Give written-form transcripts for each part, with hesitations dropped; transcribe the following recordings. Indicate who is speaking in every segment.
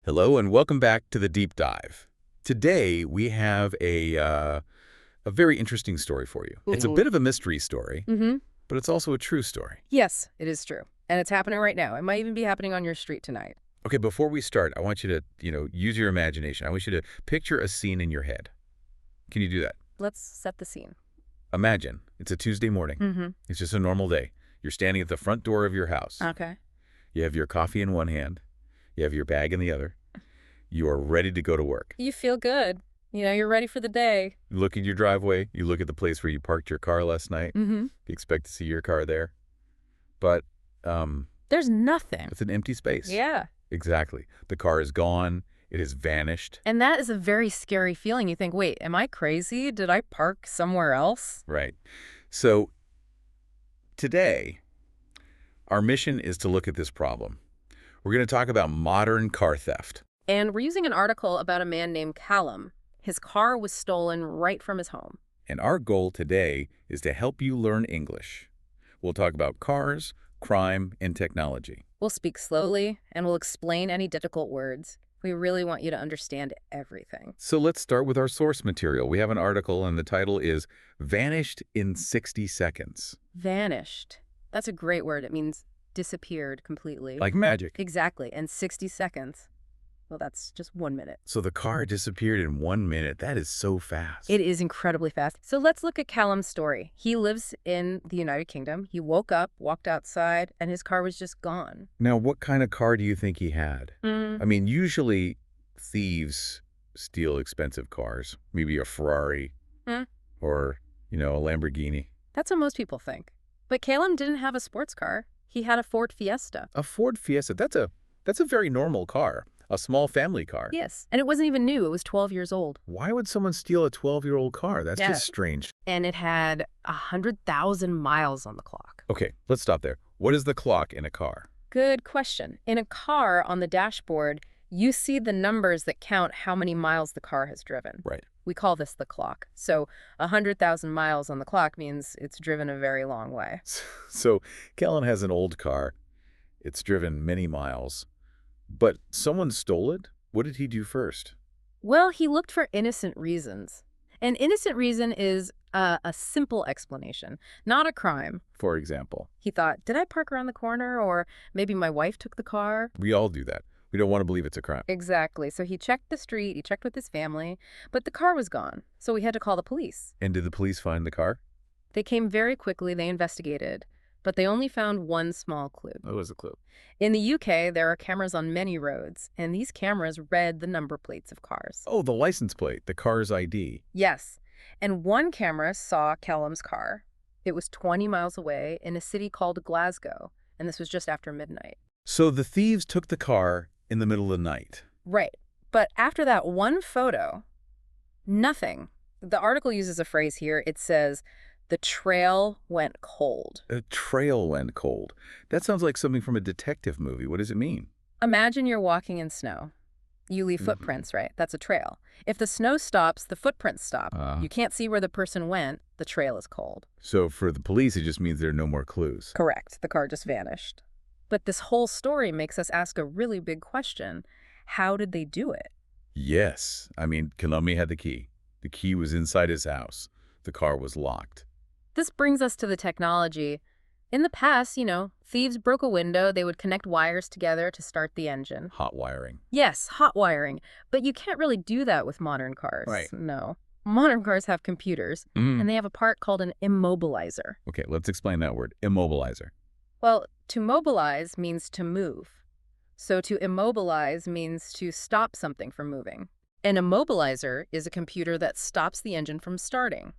Speaker 1: Hello and welcome back to the Deep Dive. Today we have a very interesting story for you. It's a bit of a mystery story, but it's also a true story.
Speaker 2: Yes, it is true. And it's happening right now. It might even be happening on your street tonight.
Speaker 1: Okay, before we start, I want you to, use your imagination. I want you to picture a scene in your head. Can you do that?
Speaker 2: Let's set the scene.
Speaker 1: Imagine it's a Tuesday morning. It's just a normal day. You're standing at the front door of your house.
Speaker 2: Okay.
Speaker 1: You have your coffee in one hand. You have your bag in the other. You are ready to go to work.
Speaker 2: You feel good. You're ready for the day.
Speaker 1: You look at your driveway. You look at the place where you parked your car last night. You expect to see your car there. But
Speaker 2: there's nothing.
Speaker 1: it's an empty space.
Speaker 2: Yeah.
Speaker 1: Exactly. The car is gone. It has vanished.
Speaker 2: And that is a very scary feeling. You think, wait, am I crazy? Did I park somewhere else?
Speaker 1: Right. So today, our mission is to look at this problem. We're going to talk about modern car theft.
Speaker 2: And we're using an article about a man named Callum. His car was stolen right from his home.
Speaker 1: And our goal today is to help you learn English. We'll talk about cars, crime, and technology.
Speaker 2: We'll speak slowly, and we'll explain any difficult words. We really want you to understand everything.
Speaker 1: So let's start with our source material. We have an article, and the title is Vanished in 60 Seconds.
Speaker 2: Vanished. That's a great word. It means disappeared completely.
Speaker 1: Like magic.
Speaker 2: Exactly. And 60 seconds. Well, that's just 1 minute.
Speaker 1: So the car disappeared in 1 minute. That is so fast.
Speaker 2: It is incredibly fast. So let's look at Callum's story. He lives in the United Kingdom. He woke up, walked outside, and his car was just gone.
Speaker 1: Now, what kind of car do you think he had? I mean, usually thieves steal expensive cars. Maybe a Ferrari or, a Lamborghini.
Speaker 2: That's what most people think. But Callum didn't have a sports car. He had a Ford Fiesta.
Speaker 1: A Ford Fiesta, that's a very normal car. A small family car.
Speaker 2: Yes. And it wasn't even new. It was 12 years old.
Speaker 1: Why would someone steal a 12-year-old car? That's
Speaker 2: Yeah.
Speaker 1: just strange.
Speaker 2: And it had 100,000 miles on the clock.
Speaker 1: Okay, let's stop there. What is the clock in a car?
Speaker 2: Good question. In a car, on the dashboard, you see the numbers that count how many miles the car has driven.
Speaker 1: Right.
Speaker 2: We call this the clock. So 100,000 miles on the clock means it's driven a very long way.
Speaker 1: So Kellen has an old car. It's driven many miles. But someone stole it? What did he do first?
Speaker 2: Well, he looked for innocent reasons. An innocent reason is a simple explanation, not a crime.
Speaker 1: For example?
Speaker 2: He thought, did I park around the corner? Or maybe my wife took the car?
Speaker 1: We all do that. We don't want to believe it's a crime.
Speaker 2: Exactly. So he checked the street, he checked with his family, but the car was gone. So we had to call the police.
Speaker 1: And did the police find the car?
Speaker 2: They came very quickly, they investigated, but they only found one small clue.
Speaker 1: What was the clue?
Speaker 2: In the UK, there are cameras on many roads, and these cameras read the number plates of cars.
Speaker 1: Oh, the license plate, the car's ID.
Speaker 2: Yes. And one camera saw Callum's car. It was 20 miles away in a city called Glasgow, and this was just after midnight.
Speaker 1: So the thieves took the car in the middle of the night.
Speaker 2: Right. But after that one photo, nothing. The article uses a phrase here. It says, the trail went cold.
Speaker 1: The trail went cold. That sounds like something from a detective movie. What does it mean?
Speaker 2: Imagine you're walking in snow. You leave footprints, right? That's a trail. If the snow stops, the footprints stop. You can't see where the person went. The trail is cold.
Speaker 1: So for the police, it just means there are no more clues.
Speaker 2: Correct. The car just vanished. But this whole story makes us ask a really big question. How did they do it?
Speaker 1: Yes. I mean, Kalumi had the key. The key was inside his house. The car was locked.
Speaker 2: This brings us to the technology. In the past, thieves broke a window. They would connect wires together to start the engine.
Speaker 1: Hot wiring.
Speaker 2: Yes, hot wiring. But you can't really do that with modern cars.
Speaker 1: Right.
Speaker 2: No. Modern cars have computers, and they have a part called an immobilizer.
Speaker 1: Okay, let's explain that word, immobilizer.
Speaker 2: Well, to mobilize means to move. So to immobilize means to stop something from moving. An immobilizer is a computer that stops the engine from starting.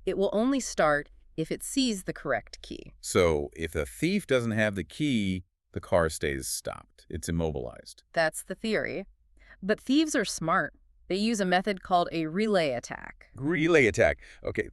Speaker 2: It will only start if it sees the correct key.
Speaker 1: So if a thief doesn't have the key, the car stays stopped. It's immobilized.
Speaker 2: That's the theory. But thieves are smart. They use a method called a relay attack.
Speaker 1: Relay attack. Okay,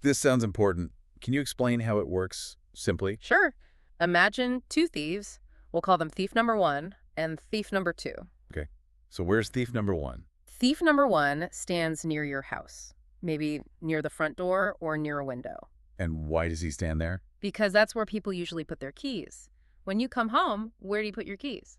Speaker 1: this sounds important. Can you explain how it works simply?
Speaker 2: Sure. Imagine two thieves. We'll call them thief number 1 and thief number 2.
Speaker 1: Okay, so where's thief number 1?
Speaker 2: Thief number 1 stands near your house, maybe near the front door or near a window.
Speaker 1: And why does he stand there?
Speaker 2: Because that's where people usually put their keys. When you come home, where do you put your keys?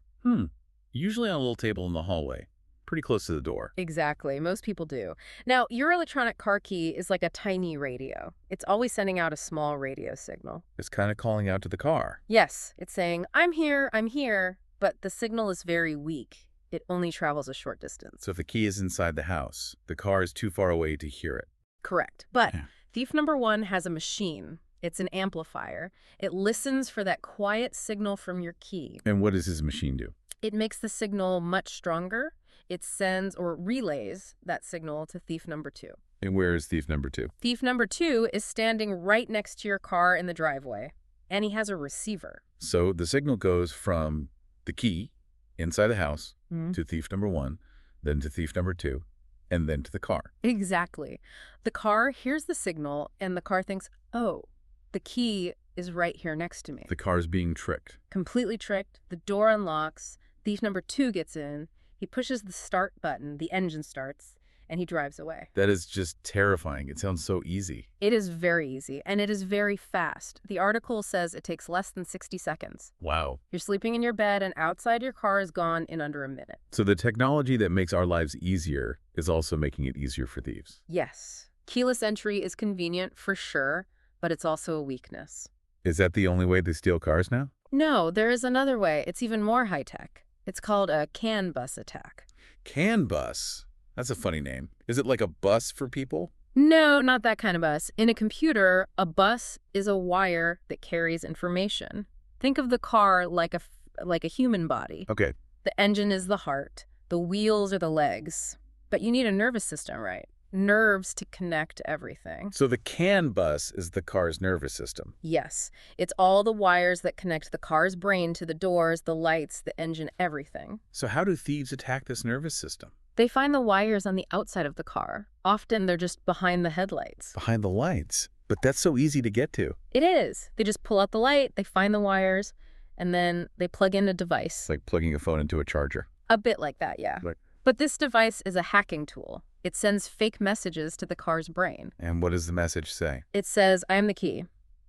Speaker 1: Usually on a little table in the hallway, pretty close to the door.
Speaker 2: Exactly. Most people do. Now, your electronic car key is like a tiny radio. It's always sending out a small radio signal.
Speaker 1: It's kind of calling out to the car.
Speaker 2: Yes, it's saying, I'm here, but the signal is very weak. It only travels a short distance.
Speaker 1: So if the key is inside the house, the car is too far away to hear it.
Speaker 2: Correct. But
Speaker 1: Yeah.
Speaker 2: thief number one has a machine. It's an amplifier. It listens for that quiet signal from your key.
Speaker 1: And what does his machine do?
Speaker 2: It makes the signal much stronger. It sends or relays that signal to thief number two.
Speaker 1: And where is thief number 2?
Speaker 2: Thief number two is standing right next to your car in the driveway, and he has a receiver.
Speaker 1: So the signal goes from the key inside the house to thief number 1, then to thief number 2, and then to the car.
Speaker 2: Exactly. The car hears the signal, and the car thinks, oh, the key is right here next to me.
Speaker 1: The car is being tricked.
Speaker 2: Completely tricked. The door unlocks. Thief number 2 gets in. He pushes the start button. The engine starts, and he drives away.
Speaker 1: That is just terrifying. It sounds so easy.
Speaker 2: It is very easy, and it is very fast. The article says it takes less than 60 seconds.
Speaker 1: Wow.
Speaker 2: You're sleeping in your bed, and outside your car is gone in under a minute.
Speaker 1: So the technology that makes our lives easier is also making it easier for thieves.
Speaker 2: Yes. Keyless entry is convenient for sure, but it's also a weakness.
Speaker 1: Is that the only way they steal cars now?
Speaker 2: No, there is another way. It's even more high-tech. It's called a CAN bus attack.
Speaker 1: CAN bus? That's a funny name. Is it like a bus for people?
Speaker 2: No, not that kind of bus. In a computer, a bus is a wire that carries information. Think of the car like a human body.
Speaker 1: Okay.
Speaker 2: The engine is the heart. The wheels are the legs. But you need a nervous system, right? Nerves to connect everything.
Speaker 1: So the CAN bus is the car's nervous system.
Speaker 2: Yes, it's all the wires that connect the car's brain to the doors, the lights, the engine, everything.
Speaker 1: So how do thieves attack this nervous system?
Speaker 2: They find the wires on the outside of the car. Often they're just behind the headlights.
Speaker 1: Behind the lights. But that's so easy to get to.
Speaker 2: It is. They just pull out the light, they find the wires, and then they plug in a device.
Speaker 1: It's like plugging a phone into a charger.
Speaker 2: A bit like that, yeah. But this device is a hacking tool. It sends fake messages to the car's brain.
Speaker 1: And what does the message say?
Speaker 2: It says, I am the key.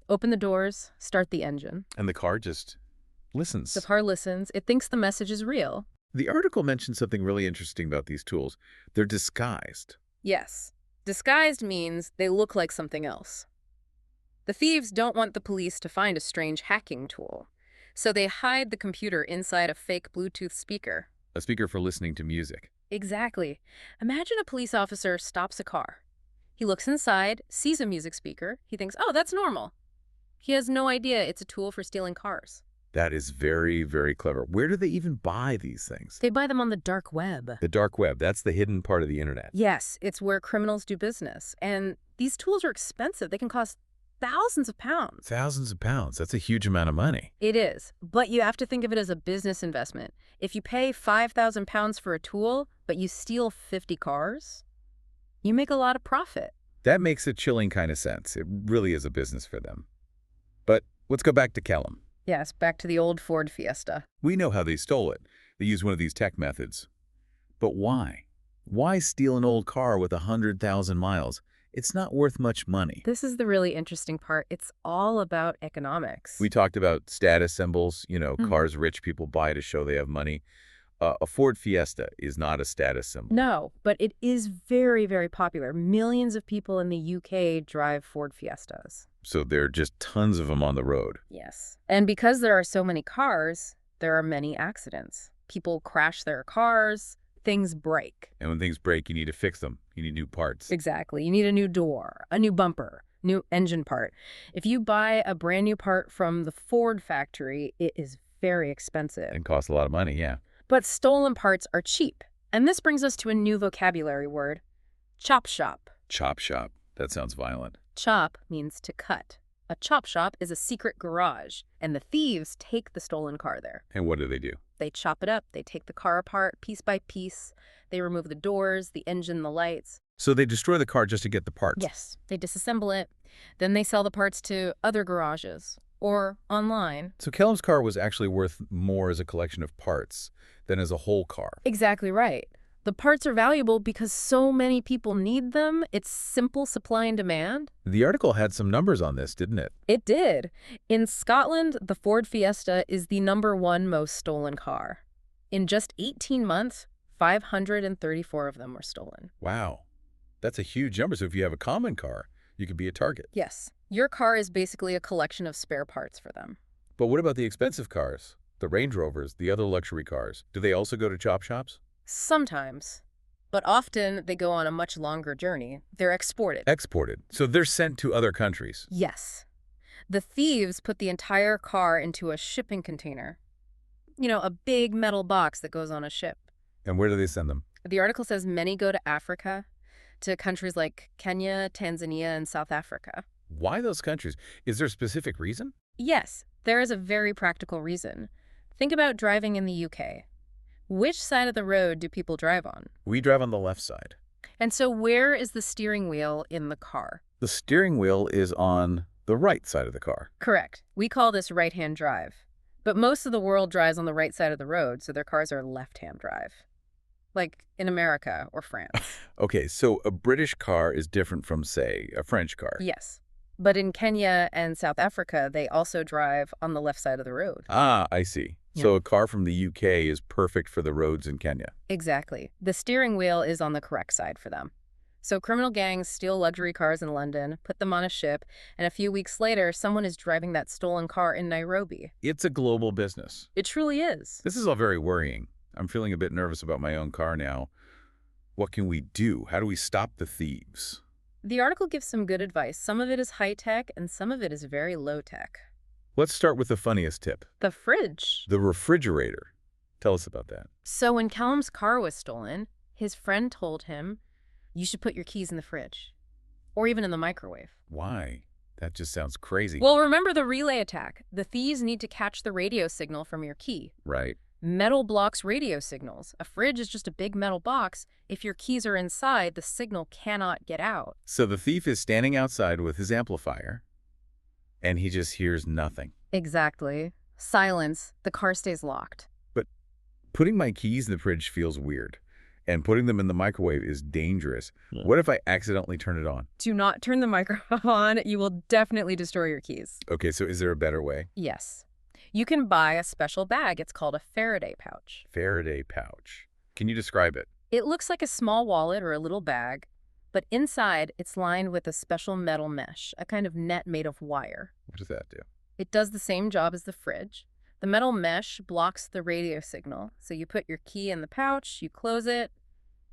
Speaker 2: Open the doors, start the engine.
Speaker 1: And the car just listens.
Speaker 2: The car listens. It thinks the message is real.
Speaker 1: The article mentioned something really interesting about these tools. They're disguised.
Speaker 2: Yes. Disguised means they look like something else. The thieves don't want the police to find a strange hacking tool, so they hide the computer inside a fake Bluetooth speaker.
Speaker 1: A speaker for listening to music.
Speaker 2: Exactly. Imagine a police officer stops a car. He looks inside, sees a music speaker. He thinks, oh, that's normal. He has no idea it's a tool for stealing cars.
Speaker 1: That is very, very clever. Where do they even buy these things?
Speaker 2: They buy them on the dark web.
Speaker 1: The dark web. That's the hidden part of the internet.
Speaker 2: Yes, it's where criminals do business. And these tools are expensive. They can cost thousands of pounds.
Speaker 1: Thousands of pounds. That's a huge amount of money.
Speaker 2: It is. But you have to think of it as a business investment. If you pay 5,000 pounds for a tool, but you steal 50 cars, you make a lot of profit.
Speaker 1: That makes a chilling kind of sense. It really is a business for them. But let's go back to Kellum.
Speaker 2: Yes, back to the old Ford Fiesta.
Speaker 1: We know how they stole it. They used one of these tech methods. But why? Why steal an old car with 100,000 miles? It's not worth much money.
Speaker 2: This is the really interesting part. It's all about economics.
Speaker 1: We talked about status symbols, cars rich people buy to show they have money. A Ford Fiesta is not a status symbol.
Speaker 2: No, but it is very, very popular. Millions of people in the UK drive Ford Fiestas.
Speaker 1: So there are just tons of them on the road.
Speaker 2: Yes. And because there are so many cars, there are many accidents. People crash their cars. Things break.
Speaker 1: And when things break, you need to fix them. You need new parts.
Speaker 2: Exactly. You need a new door, a new bumper, new engine part. If you buy a brand new part from the Ford factory, it is very expensive.
Speaker 1: And costs a lot of money, yeah.
Speaker 2: But stolen parts are cheap. And this brings us to a new vocabulary word, chop shop.
Speaker 1: Chop shop. That sounds violent.
Speaker 2: Chop means to cut. A chop shop is a secret garage, and the thieves take the stolen car there.
Speaker 1: And what do?
Speaker 2: They chop it up. They take the car apart piece by piece. They remove the doors, the engine, the lights.
Speaker 1: So they destroy the car just to get the parts?
Speaker 2: Yes. They disassemble it. Then they sell the parts to other garages or online.
Speaker 1: So Kellum's car was actually worth more as a collection of parts than as a whole car.
Speaker 2: Exactly right. The parts are valuable because so many people need them. It's simple supply and demand.
Speaker 1: The article had some numbers on this, didn't it?
Speaker 2: It did. In Scotland, the Ford Fiesta is the #1 most stolen car. In just 18 months, 534 of them were stolen.
Speaker 1: Wow. That's a huge number. So if you have a common car, you could be a target.
Speaker 2: Yes. Your car is basically a collection of spare parts for them.
Speaker 1: But what about the expensive cars? The Range Rovers, the other luxury cars. Do they also go to chop shops?
Speaker 2: Sometimes. But often they go on a much longer journey. They're exported.
Speaker 1: Exported. So they're sent to other countries.
Speaker 2: Yes. The thieves put the entire car into a shipping container. You know, a big metal box that goes on a ship.
Speaker 1: And where do they send them?
Speaker 2: The article says many go to Africa, to countries like Kenya, Tanzania, and South Africa.
Speaker 1: Why those countries? Is there a specific reason?
Speaker 2: Yes, there is a very practical reason. Think about driving in the UK. Which side of the road do people drive on?
Speaker 1: We drive on the left side.
Speaker 2: And so where is the steering wheel in the car?
Speaker 1: The steering wheel is on the right side of the car.
Speaker 2: Correct. We call this right-hand drive. But most of the world drives on the right side of the road, so their cars are left-hand drive. Like in America or France.
Speaker 1: Okay, so a British car is different from, say, a French car.
Speaker 2: Yes. But in Kenya and South Africa, they also drive on the left side of the road.
Speaker 1: Ah, I see.
Speaker 2: Yeah.
Speaker 1: So a car from the UK is perfect for the roads in Kenya.
Speaker 2: Exactly. The steering wheel is on the correct side for them. So criminal gangs steal luxury cars in London, put them on a ship, and a few weeks later, someone is driving that stolen car in Nairobi.
Speaker 1: It's a global business.
Speaker 2: It truly is.
Speaker 1: This is all very worrying. I'm feeling a bit nervous about my own car now. What can we do? How do we stop the thieves?
Speaker 2: The article gives some good advice. Some of it is high-tech, and some of it is very low-tech.
Speaker 1: Let's start with the funniest tip.
Speaker 2: The fridge.
Speaker 1: The refrigerator. Tell us about that.
Speaker 2: So when Callum's car was stolen, his friend told him, you should put your keys in the fridge. Or even in the microwave.
Speaker 1: Why? That just sounds crazy.
Speaker 2: Well, remember the relay attack. The thieves need to catch the radio signal from your key.
Speaker 1: Right.
Speaker 2: Metal blocks radio signals. A fridge is just a big metal box. If your keys are inside, the signal cannot get out.
Speaker 1: So the thief is standing outside with his amplifier, and he just hears nothing.
Speaker 2: Exactly. Silence. The car stays locked.
Speaker 1: But putting my keys in the fridge feels weird, and putting them in the microwave is dangerous. Yeah. What if I accidentally turn it on?
Speaker 2: Do not turn the microwave on. You will definitely destroy your keys.
Speaker 1: Okay, so is there a better way?
Speaker 2: Yes. You can buy a special bag. It's called a Faraday pouch.
Speaker 1: Faraday pouch. Can you describe it?
Speaker 2: It looks like a small wallet or a little bag, but inside it's lined with a special metal mesh, a kind of net made of wire.
Speaker 1: What does that do?
Speaker 2: It does the same job as the fridge. The metal mesh blocks the radio signal, so you put your key in the pouch, you close it,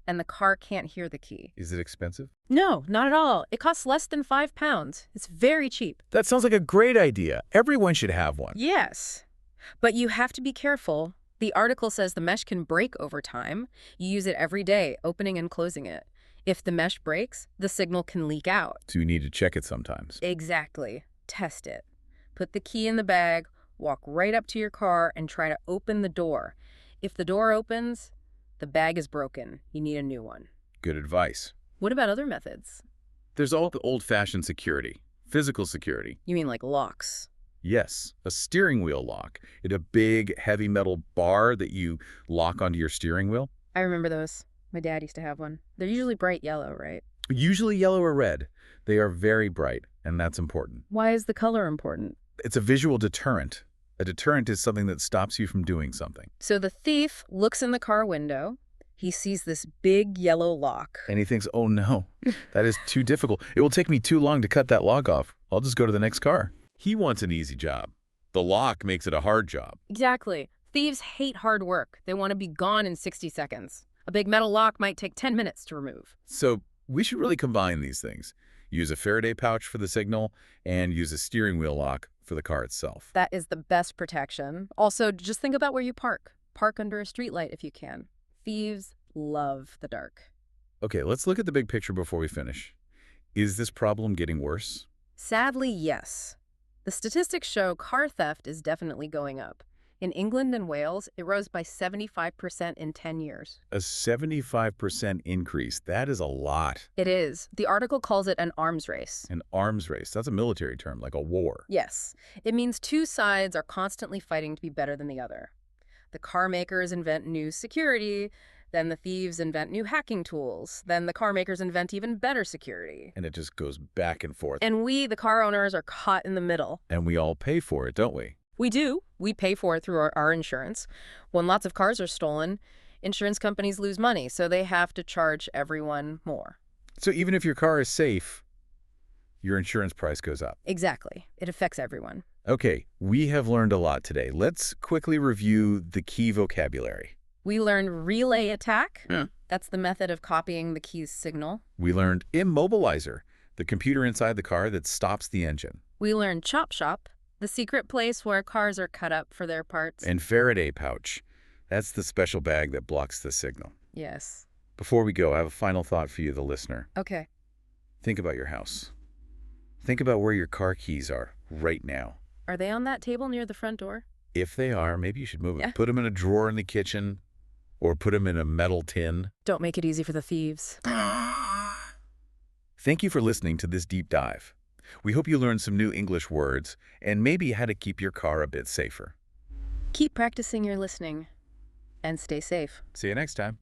Speaker 2: and the car can't hear the key.
Speaker 1: Is it expensive?
Speaker 2: No, not at all. It costs less than £5. It's very cheap.
Speaker 1: That sounds like a great idea. Everyone should have one.
Speaker 2: Yes, but you have to be careful. The article says the mesh can break over time. You use it every day, opening and closing it. If the mesh breaks, the signal can leak out.
Speaker 1: So you need to check it sometimes.
Speaker 2: Exactly. Test it. Put the key in the bag, walk right up to your car, and try to open the door. If the door opens, the bag is broken. You need a new one.
Speaker 1: Good advice.
Speaker 2: What about other methods?
Speaker 1: There's all the old-fashioned security, physical security.
Speaker 2: You mean like locks?
Speaker 1: Yes, a steering wheel lock. It's a big, heavy metal bar that you lock onto your steering wheel.
Speaker 2: I remember those. My dad used to have one. They're usually bright yellow, right?
Speaker 1: Usually yellow or red. They are very bright, and that's important.
Speaker 2: Why is the color important?
Speaker 1: It's a visual deterrent. A deterrent is something that stops you from doing something.
Speaker 2: So the thief looks in the car window. He sees this big yellow lock.
Speaker 1: And he thinks, oh no, that is too difficult. It will take me too long to cut that lock off. I'll just go to the next car. He wants an easy job. The lock makes it a hard job.
Speaker 2: Exactly. Thieves hate hard work. They want to be gone in 60 seconds. A big metal lock might take 10 minutes to remove.
Speaker 1: So we should really combine these things. Use a Faraday pouch for the signal and use a steering wheel lock for the car itself.
Speaker 2: That is the best protection. Also, just think about where you park. Park under a streetlight if you can. Thieves love the dark.
Speaker 1: Okay, let's look at the big picture before we finish. Is this problem getting worse?
Speaker 2: Sadly, yes. The statistics show car theft is definitely going up. In England and Wales, it rose by 75% in 10 years.
Speaker 1: A 75% increase. That is a lot.
Speaker 2: It is. The article calls it an arms race.
Speaker 1: An arms race. That's a military term, like a war.
Speaker 2: Yes. It means two sides are constantly fighting to be better than the other. The car makers invent new security, then the thieves invent new hacking tools, then the car makers invent even better security.
Speaker 1: And it just goes back and forth.
Speaker 2: And we, the car owners, are caught in the middle.
Speaker 1: And we all pay for it, don't we?
Speaker 2: We do. We pay for it through our insurance. When lots of cars are stolen, insurance companies lose money, so they have to charge everyone more.
Speaker 1: So even if your car is safe, your insurance price goes up.
Speaker 2: Exactly. It affects everyone.
Speaker 1: Okay, we have learned a lot today. Let's quickly review the key vocabulary.
Speaker 2: We learned relay attack.
Speaker 1: Yeah.
Speaker 2: That's the method of copying the key's signal.
Speaker 1: We learned immobilizer, the computer inside the car that stops the engine.
Speaker 2: We learned chop shop, the secret place where cars are cut up for their parts.
Speaker 1: And Faraday pouch. That's the special bag that blocks the signal.
Speaker 2: Yes.
Speaker 1: Before we go, I have a final thought for you, the listener.
Speaker 2: Okay.
Speaker 1: Think about your house. Think about where your car keys are right now.
Speaker 2: Are they on that table near the front door?
Speaker 1: If they are, maybe you should move them.
Speaker 2: Yeah.
Speaker 1: Put them in a drawer in the kitchen or put them in a metal tin.
Speaker 2: Don't make it easy for the thieves.
Speaker 1: Thank you for listening to this deep dive. We hope you learned some new English words and maybe how to keep your car a bit safer.
Speaker 2: Keep practicing your listening and stay safe.
Speaker 1: See you next time.